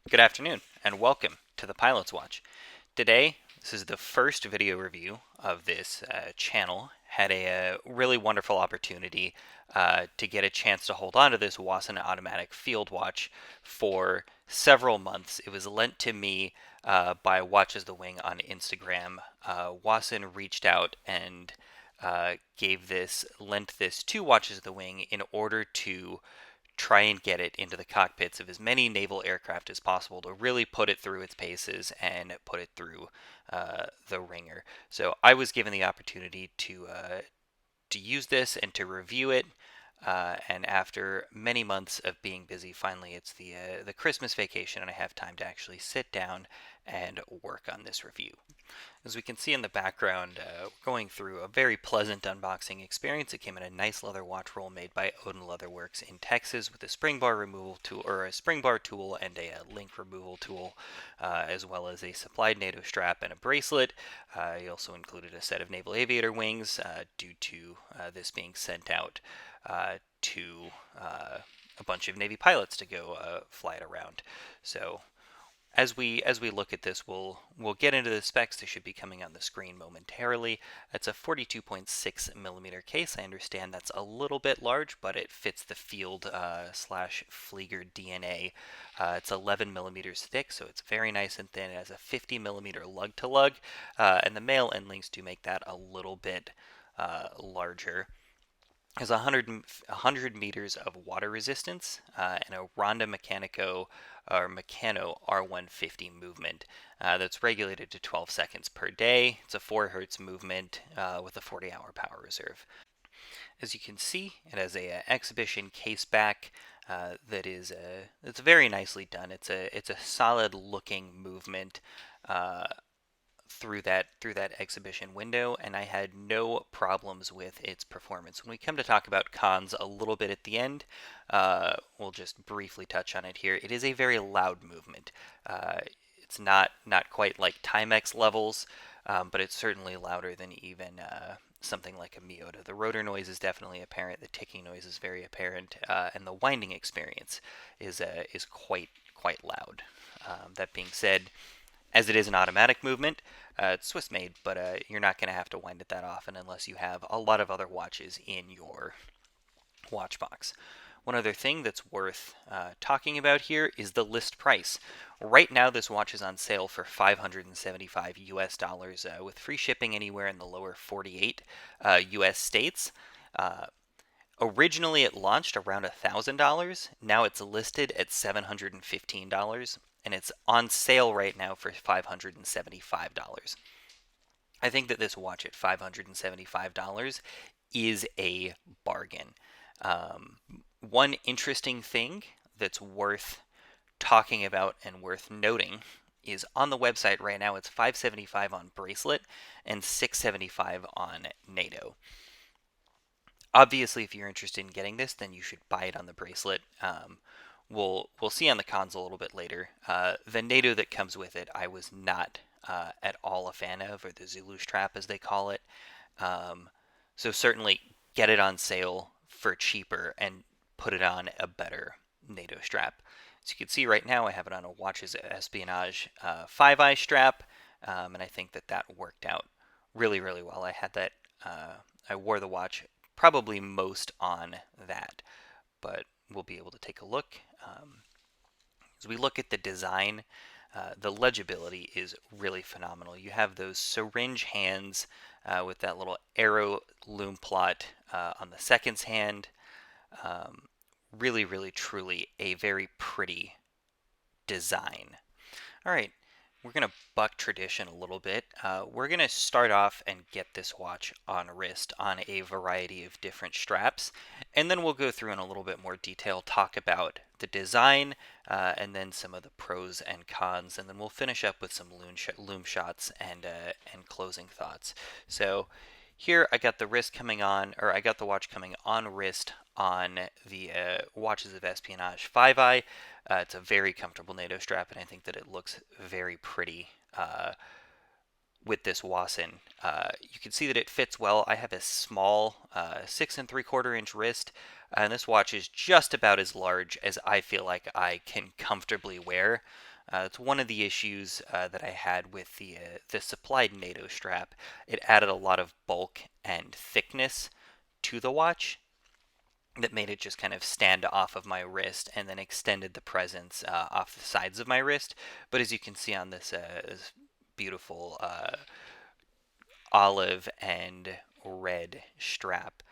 Good afternoon, and welcome to the Pilot's Watch. Today, this is the first video review of this channel. Had a really wonderful opportunity to get a chance to hold on to this Wasson automatic field watch for several months. It was lent to me by Watches the Wing on Instagram. Wasson reached out and lent this to Watches the Wing in order to try and get it into the cockpits of as many naval aircraft as possible to really put it through its paces and put it through the ringer. So I was given the opportunity to use this and to review it. And after many months of being busy, finally it's the Christmas vacation, and I have time to actually sit down and work on this review. As we can see in the background, going through a very pleasant unboxing experience. It came in a nice leather watch roll made by Odin Leatherworks in Texas with a spring bar removal tool, or a spring bar tool, and a link removal tool, as well as a supplied NATO strap and a bracelet. He also included a set of naval aviator wings, due to this being sent out to a bunch of Navy pilots to go fly it around. So as we look at this, we'll get into the specs. They should be coming on the screen momentarily. It's a 42.6 millimeter case. I understand that's a little bit large, but it fits the field slash Flieger DNA. It's 11 millimeters thick, so it's very nice and thin. It has a 50 millimeter lug to lug, and the male end links do make that a little bit larger. Has 100 meters of water resistance, and a Ronda Mechanico or Meccano R150 movement that's regulated to 12 seconds per day. It's a 4 hertz movement with a 40-hour power reserve. As you can see, it has a exhibition case back it's very nicely done. It's a solid looking movement. Through that exhibition window, and I had no problems with its performance. When we come to talk about cons a little bit at the end, we'll just briefly touch on it here. It is a very loud movement. It's not quite like Timex levels, but it's certainly louder than even something like a Miyota. The rotor noise is definitely apparent. The ticking noise is very apparent, and the winding experience is quite loud. That being said, as it is an automatic movement, it's Swiss made, but you're not going to have to wind it that often unless you have a lot of other watches in your watch box. One other thing that's worth talking about here is the list price. Right now, this watch is on sale for $575 US, with free shipping anywhere in the lower 48 US states. Originally, it launched around $1,000. Now it's listed at $715, and it's on sale right now for $575. I think that this watch at $575 is a bargain. One interesting thing that's worth talking about and worth noting is on the website right now it's $575 on bracelet and $675 on NATO. Obviously, if you're interested in getting this, then you should buy it on the bracelet. We'll see on the cons a little bit later. The NATO that comes with it, I was not at all a fan of, or the Zulu strap as they call it. So certainly get it on sale for cheaper and put it on a better NATO strap. As you can see right now, I have it on a Watches Espionage 5-eye strap, and I think that worked out really, really well. I wore the watch probably most on that, but we'll be able to take a look. As we look at the design, the legibility is really phenomenal. You have those syringe hands with that little arrow loom plot on the seconds hand. Really, really, truly a very pretty design. All right, we're going to buck tradition a little bit. We're going to start off and get this watch on wrist on a variety of different straps, and then we'll go through in a little bit more detail, talk about the design, and then some of the pros and cons, and then we'll finish up with some loom shots and closing thoughts. So here I got the I got the watch coming on wrist on the Watches of Espionage 5-eye. It's a very comfortable NATO strap, and I think that it looks very pretty with this Wasson. You can see that it fits well. I have a small 6 3/4 inch wrist, and this watch is just about as large as I feel like I can comfortably wear. It's one of the issues that I had with the supplied NATO strap. It added a lot of bulk and thickness to the watch that made it just kind of stand off of my wrist and then extended the presence off the sides of my wrist. But as you can see on this beautiful olive and red strap,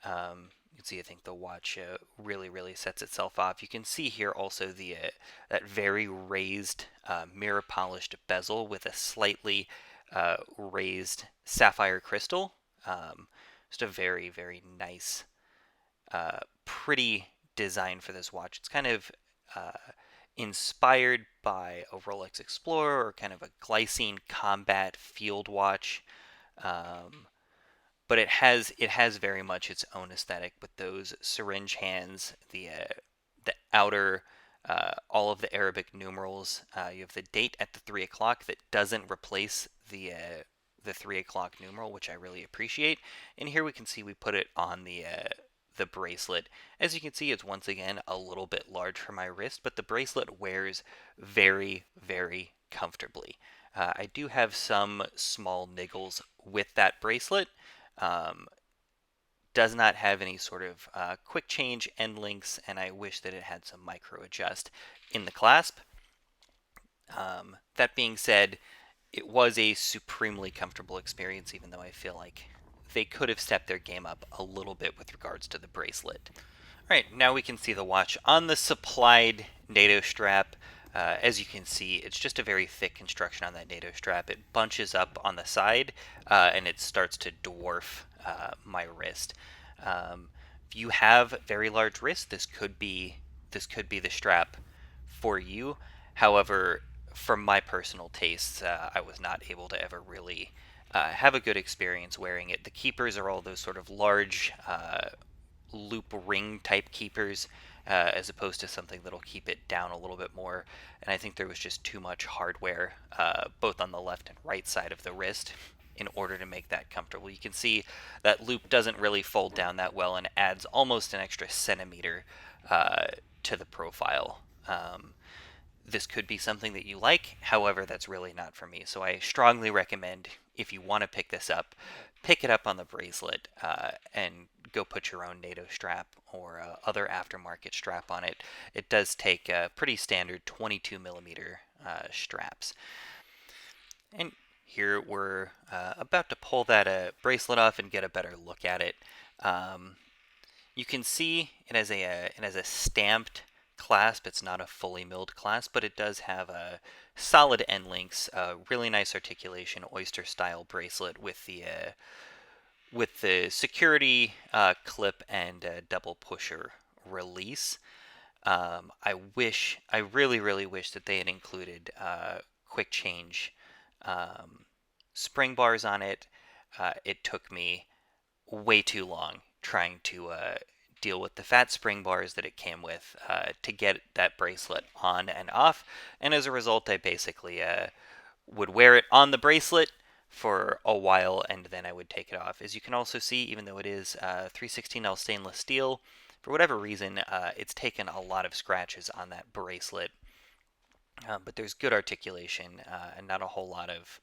you can see I think the watch really sets itself off. You can see here also the that very raised mirror polished bezel with a slightly raised sapphire crystal. Just a very nice pretty design for this watch. It's kind of uh, inspired by a Rolex Explorer or kind of a glycine combat field watch. Um, but it has very much its own aesthetic with those syringe hands, the outer all of the Arabic numerals. You have the date at the 3 o'clock that doesn't replace the 3 o'clock numeral, which I really appreciate. And here we can see we put it on the bracelet. As you can see, it's once again a little bit large for my wrist, but the bracelet wears very comfortably. I do have some small niggles with that bracelet. Um, does not have any sort of quick change end links, and I wish that it had some micro adjust in the clasp. That being said, it was a supremely comfortable experience, even though I feel like they could have stepped their game up a little bit with regards to the bracelet. All right, now we can see the watch on the supplied NATO strap. As you can see, it's just a very thick construction on that NATO strap. It bunches up on the side, and it starts to dwarf my wrist. If you have very large wrists, this could be the strap for you. However, from my personal tastes, I was not able to ever really have a good experience wearing it. The keepers are all those sort of large loop ring type keepers, as opposed to something that'll keep it down a little bit more. And I think there was just too much hardware, both on the left and right side of the wrist, in order to make that comfortable. You can see that loop doesn't really fold down that well and adds almost an extra centimeter to the profile. This could be something that you like, however, that's really not for me. So I strongly recommend, if you want to pick this up, pick it up on the bracelet and go put your own NATO strap or other aftermarket strap on it. It does take pretty standard 22 millimeter straps. And here we're about to pull that bracelet off and get a better look at it. You can see it has a stamped clasp. It's not a fully milled clasp, but it does have a solid end links, really nice articulation, oyster style bracelet with the security clip and double pusher release. I really wish that they had included quick change spring bars on it. It took me way too long trying to deal with the fat spring bars that it came with to get that bracelet on and off. And as a result, I basically would wear it on the bracelet for a while and then I would take it off. As you can also see, even though it is 316L stainless steel, for whatever reason, it's taken a lot of scratches on that bracelet. But there's good articulation and not a whole lot of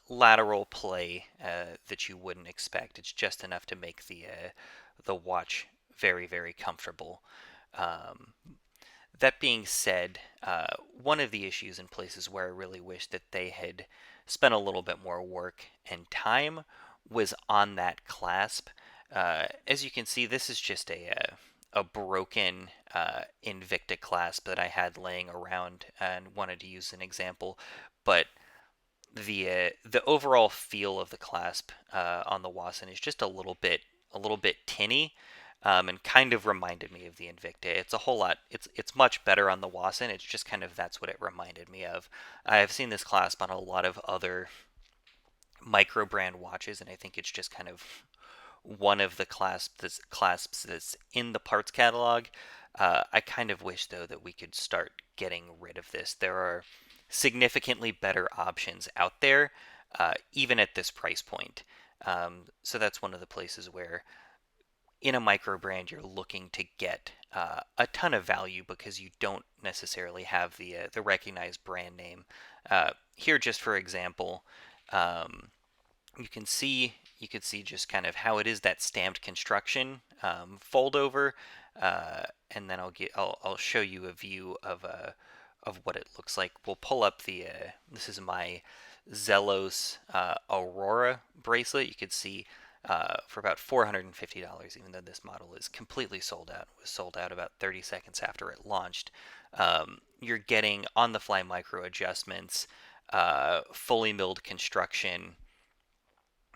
lateral play that you wouldn't expect. It's just enough to make the watch very comfortable. Um, that being said, one of the issues in places where I really wish that they had spent a little bit more work and time was on that clasp. As you can see, this is just a broken Invicta clasp that I had laying around and wanted to use an example, but the overall feel of the clasp on the Wasson is just a little bit tinny, and kind of reminded me of the Invicta. It's a whole lot. It's much better on the Wasson. It's just kind of that's what it reminded me of. I've seen this clasp on a lot of other micro brand watches, and I think it's just kind of one of the clasps that's in the parts catalog. I kind of wish though that we could start getting rid of this. There are significantly better options out there, even at this price point. So that's one of the places where in a micro brand you're looking to get a ton of value because you don't necessarily have the recognized brand name. Here, just for example, um, you can see just kind of how it is that stamped construction fold over, and then I'll show you a view of what it looks like. We'll pull up this is my Zelos Aurora bracelet. You could see for about $450, even though this model is completely sold out. It was sold out about 30 seconds after it launched. You're getting on-the-fly micro adjustments, fully milled construction,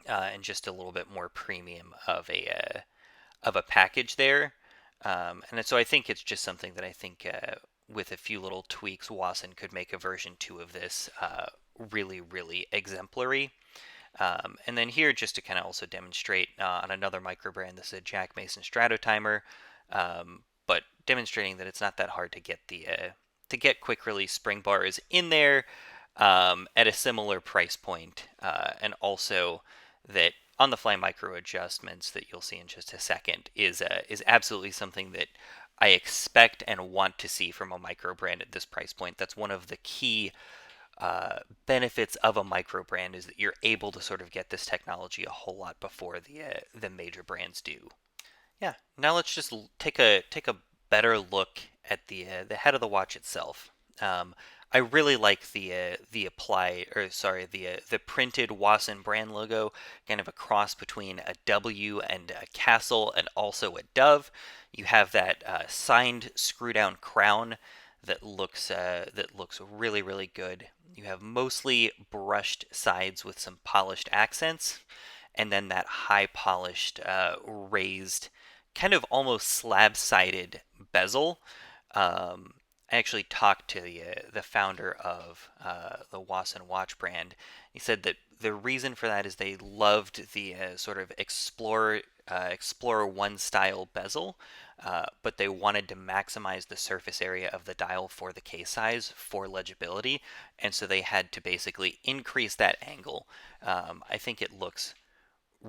and just a little bit more premium of a package there. And so I think it's just something that I think with a few little tweaks, Wasson could make a version 2 of this really, really exemplary. And then here, just to kind of also demonstrate on another micro brand, this is a Jack Mason Strato Timer, but demonstrating that it's not that hard to get quick release spring bars in there at a similar price point, and also that on the fly micro adjustments that you'll see in just a second is absolutely something that I expect and want to see from a micro brand at this price point. That's one of the key benefits of a micro brand, is that you're able to sort of get this technology a whole lot before the major brands do. Yeah. Now let's just take a better look at the head of the watch itself. I really like the printed Wasson brand logo, kind of a cross between a W and a castle, and also a dove. You have that signed screw down crown that looks really, really good. You have mostly brushed sides with some polished accents, and then that high polished raised, kind of almost slab sided bezel. I actually talked to the founder of the Wasson watch brand. He said that the reason for that is they loved the sort of Explorer 1 style bezel, but they wanted to maximize the surface area of the dial for the case size for legibility, and so they had to basically increase that angle. I think it looks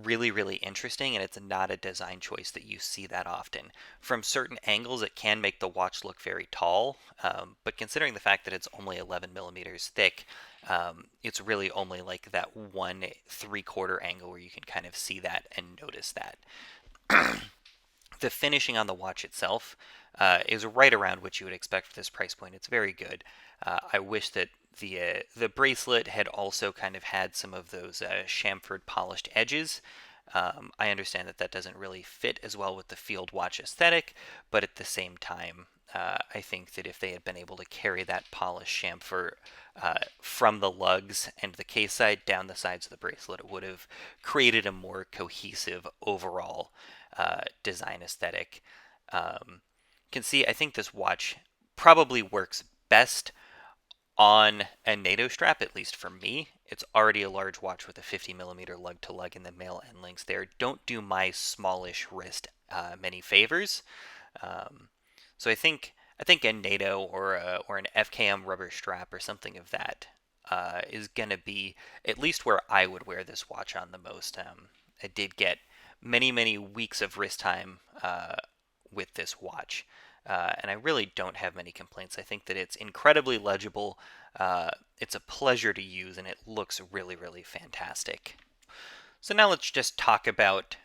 really, really interesting, and it's not a design choice that you see that often. From certain angles, it can make the watch look very tall, but considering the fact that it's only 11 millimeters thick, it's really only like that 1/3 angle where you can kind of see that and notice that. The finishing on the watch itself is right around what you would expect for this price point. It's very good. I wish that the bracelet had also kind of had some of those chamfered polished edges. I understand that that doesn't really fit as well with the field watch aesthetic, but at the same time, I think that if they had been able to carry that polished chamfer from the lugs and the case side down the sides of the bracelet, it would have created a more cohesive overall design aesthetic. Can see, I think this watch probably works best on a NATO strap, at least for me. It's already a large watch with a 50 millimeter lug to lug in the male end links there. Don't do my smallish wrist many favors. So I think a NATO or an FKM rubber strap or something of that is gonna be at least where I would wear this watch on the most. I did get many weeks of wrist time with this watch. And I really don't have many complaints. I think that it's incredibly legible. It's a pleasure to use, and it looks really, really fantastic. So now let's just talk about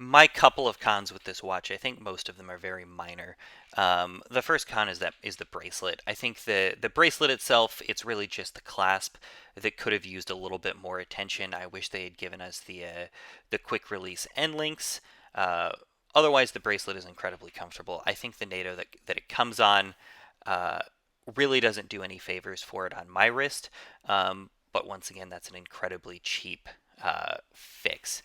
my couple of cons with this watch. I think most of them are very minor. The first con is the bracelet. I think the bracelet itself, it's really just the clasp that could have used a little bit more attention. I wish they had given us the quick release end links. Otherwise, the bracelet is incredibly comfortable. I think the NATO that it comes on really doesn't do any favors for it on my wrist. But once again, that's an incredibly cheap fix.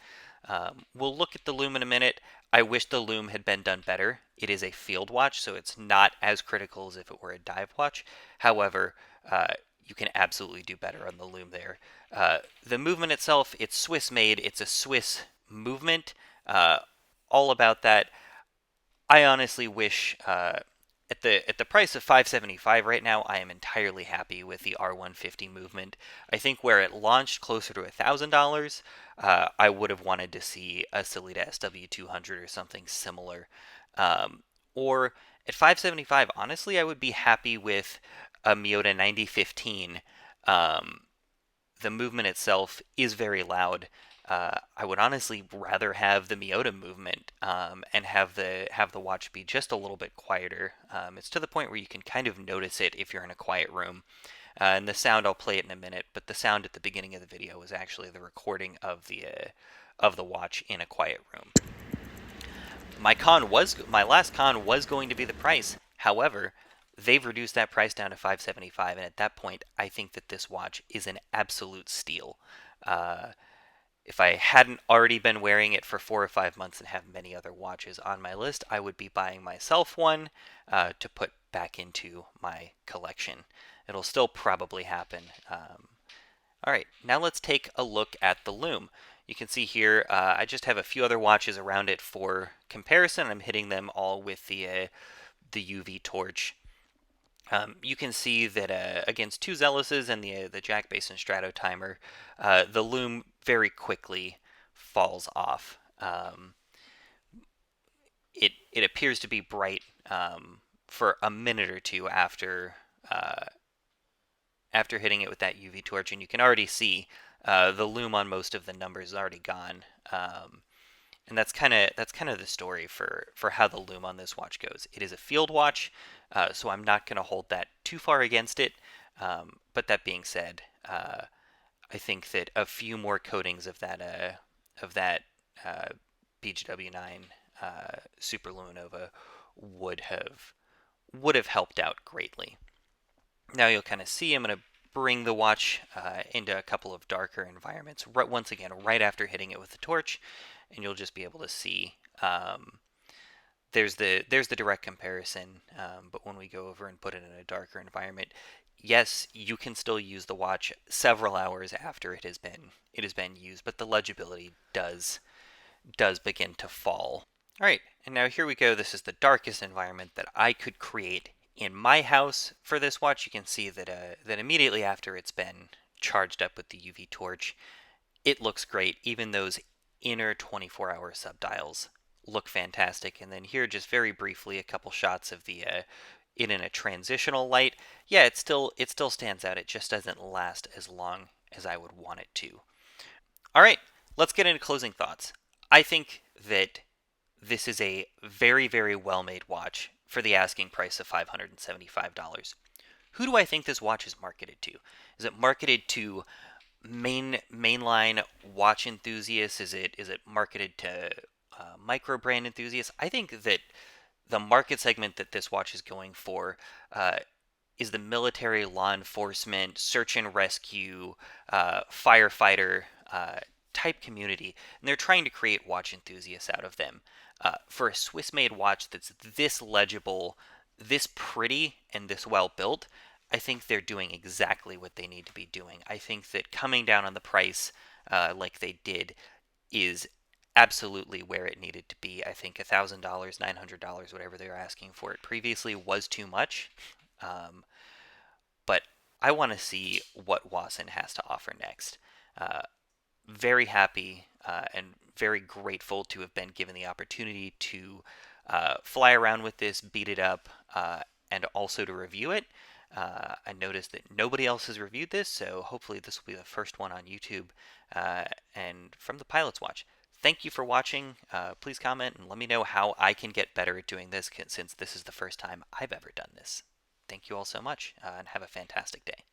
We'll look at the lume in a minute. I wish the lume had been done better. It is a field watch, so it's not as critical as if it were a dive watch. However, you can absolutely do better on the lume there. The movement itself, it's Swiss made. It's a Swiss movement. All about that. I honestly wish at the price of $575 right now, I am entirely happy with the R150 movement. I think where it launched closer to $1,000, I would have wanted to see a Sellita SW200 or something similar. Or at 575, honestly, I would be happy with a Miyota 9015. Um, the movement itself is very loud. I would honestly rather have the Miyota movement and have the watch be just a little bit quieter. It's to the point where you can kind of notice it if you're in a quiet room. And the sound, I'll play it in a minute, but the sound at the beginning of the video was actually the recording of the watch in a quiet room. My last con was going to be the price. However, they've reduced that price down to 575, and at that point, I think that this watch is an absolute steal. Uh, if I hadn't already been wearing it for 4 or 5 months and have many other watches on my list, I would be buying myself one to put back into my collection. It'll still probably happen. All right, now let's take a look at the Lume. You can see here, I just have a few other watches around it for comparison. I'm hitting them all with the UV torch. You can see that against two Zealouses and the Jack Basin Strato timer, the Lume very quickly falls off. It appears to be bright for a minute or two after hitting it with that UV torch, and you can already see the Lume on most of the numbers is already gone. And that's kind of the story for how the Lume on this watch goes. It is a field watch, so I'm not going to hold that too far against it. But that being said, I think that a few more coatings of that uh, BGW9 Super Luminova would have helped out greatly. Now you'll kind of see I'm going to bring the watch into a couple of darker environments. Once again, right after hitting it with the torch, and you'll just be able to see there's the direct comparison. But when we go over and put it in a darker environment, yes, you can still use the watch several hours after it has been used, but the legibility does begin to fall. All right, and now here we go. This is the darkest environment that I could create in my house for this watch. You can see that immediately after it's been charged up with the UV torch, it looks great. Even those inner 24-hour subdials look fantastic. And then here, just very briefly, a couple shots of the it in a transitional light. Yeah, it still stands out. It just doesn't last as long as I would want it to. All right, let's get into closing thoughts. I think that this is a very, very well-made watch for the asking price of $575. Who do I think this watch is marketed to? Is it marketed to mainline watch enthusiasts? Is it marketed to micro brand enthusiasts? I think that the market segment that this watch is going for is the military, law enforcement, search and rescue, firefighter type community, and they're trying to create watch enthusiasts out of them. For a Swiss-made watch that's this legible, this pretty, and this well built, I think they're doing exactly what they need to be doing. I think that coming down on the price like they did is absolutely where it needed to be. I think $1,000, $900, whatever they were asking for it previously was too much. But I want to see what Wasson has to offer next. Very happy and very grateful to have been given the opportunity to fly around with this, beat it up, and also to review it. I noticed that nobody else has reviewed this, so hopefully this will be the first one on YouTube and from the Pilot's Watch. Thank you for watching. Please comment and let me know how I can get better at doing this, since this is the first time I've ever done this. Thank you all so much, and have a fantastic day.